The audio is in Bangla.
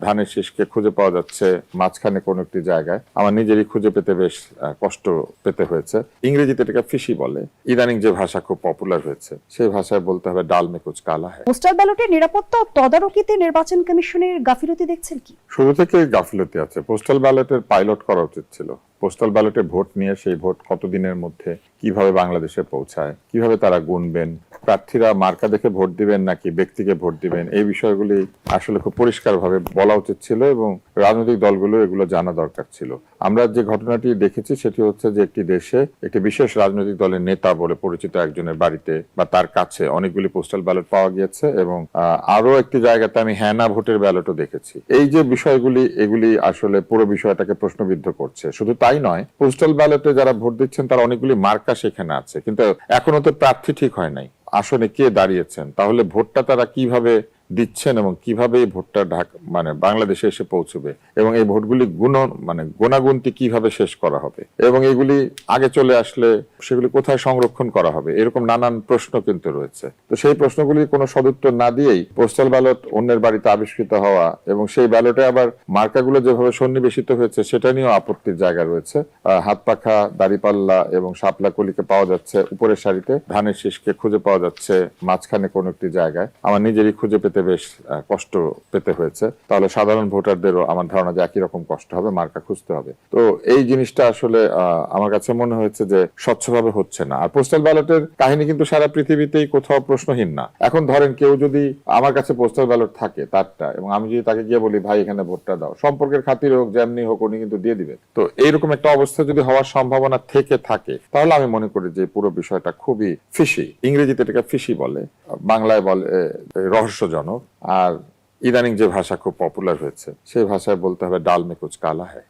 ধানের শীষকে খুঁজে পাওয়া যাচ্ছে মাঝখানে কোন একটি জায়গায়। আমার নিজেরই খুঁজে পেতে বেশ কষ্ট পেতে হয়েছে। ইংরেজিতে এটাকে ফিশি বলে। ইদানিং যে ভাষা খুব পপুলার হয়েছে সেই ভাষায় বলতে হবে ডাল মে কুছ কালা হ্যায়। পোস্টাল ব্যালটের নিরাপত্তা ও তদারকিতে নির্বাচন কমিশনের গাফিলতি দেখছেন কি? শুরু থেকেই গাফিলতি আছে। পোস্টাল ব্যালটের পাইলট করা উচিত ছিল। পোস্টাল ব্যালটে ভোট নিয়ে সেই ভোট কতদিনের মধ্যে কিভাবে বাংলাদেশে পৌঁছায়, কিভাবে তারা গুনবেন, প্রার্থীরা মার্কা দেখে ভোট দিবেন নাকি ব্যক্তিকে ভোট দিবেন, এই বিষয়গুলি আসলে খুব পরিষ্কারভাবে বলা উচিত ছিল এবং রাজনৈতিক দলগুলো এগুলো জানা দরকার ছিল। আমরা যে ঘটনাটি দেখেছি সেটি হচ্ছে যে একটি দেশে একটি বিশেষ রাজনৈতিক দলের নেতা বলে পরিচিত একজনের বাড়িতে বা তার কাছে অনেকগুলি পোস্টাল ব্যালট পাওয়া গিয়েছে এবং আরো একটি জায়গাতে আমি হ্যাঁ না ভোটের ব্যালটও দেখেছি। এই যে বিষয়গুলি এগুলি আসলে পুরো বিষয়টাকে প্রশ্নবিদ্ধ করছে। শুধু তাই নয়, পোস্টাল ব্যালটে যারা ভোট দিচ্ছেন তারা অনেকগুলি মার্কা সেখানে আছে, কিন্তু এখনো তো প্রার্থী ঠিক হয় নাই, আসনে কে দাঁড়িয়েছেন, তাহলে ভোটটা তারা কিভাবে দিচ্ছেন এবং কিভাবে এই ভোটটা বাংলাদেশে এসে পৌঁছবে এবং এই ভোটগুলি গোনাগুনতি কিভাবে শেষ করা হবে এবং এগুলি আগে চলে আসলে সেগুলি কোথায় সংরক্ষণ করা হবে, এরকম নানান প্রশ্ন কিন্তু রয়েছে। তো সেই প্রশ্নগুলির কোনো সদুত্তর না দিয়েই পোস্টাল ব্যালট অন্যের বাড়িতে আবিষ্কৃত হওয়া এবং সেই ব্যালটে আবার মার্কাগুলো যেভাবে সন্নিবেশিত হয়েছে সেটা নিয়েও আপত্তির জায়গা রয়েছে। হাত পাখা, দাড়িপাল্লা এবং শাপলা কলিকে পাওয়া যাচ্ছে উপরের সারিতে, ধানের শীষকে খুঁজে পাওয়া যাচ্ছে মাঝখানে কোন একটি জায়গায়। আমার নিজেরই খুঁজে পেতে বেশ কষ্ট পেতে হয়েছে। তাহলে সাধারণ ভোটারদেরও আমার ধারণা যে একই রকম কষ্ট হবে, মার্কা খুঁজতে হবে। তো এই জিনিসটা আসলে আমার কাছে মনে হয়েছে যে স্বচ্ছভাবে হচ্ছে না। আর পোস্টাল ব্যালটের কাহিনী কিন্তু সারা পৃথিবীতেই কোথাও প্রশ্নহীন না। এখন ধরেন কেউ যদি আমার কাছে পোস্টাল ব্যালট থাকে তারটা, এবং আমি যদি তাকে গিয়ে বলি ভাই এখানে ভোটটা দাও, সম্পর্কের খাতিরে হোক যেমনি হোক উনি কিন্তু দিয়ে দিবেন। তো এইরকম একটা অবস্থা যদি হওয়ার সম্ভাবনা থেকে থাকে তাহলে আমি মনে করি যে পুরো বিষয়টা খুবই ফিশি। ইংরেজিতে এটাকে ফিশি বলে, বাংলায় বলে রহস্যজনক। আর ইদানিং যে ভাষা খুব পপুলার হয়েছে সেই ভাষায় বলতে হবে ডাল মে কুছ কালা হ্যায়।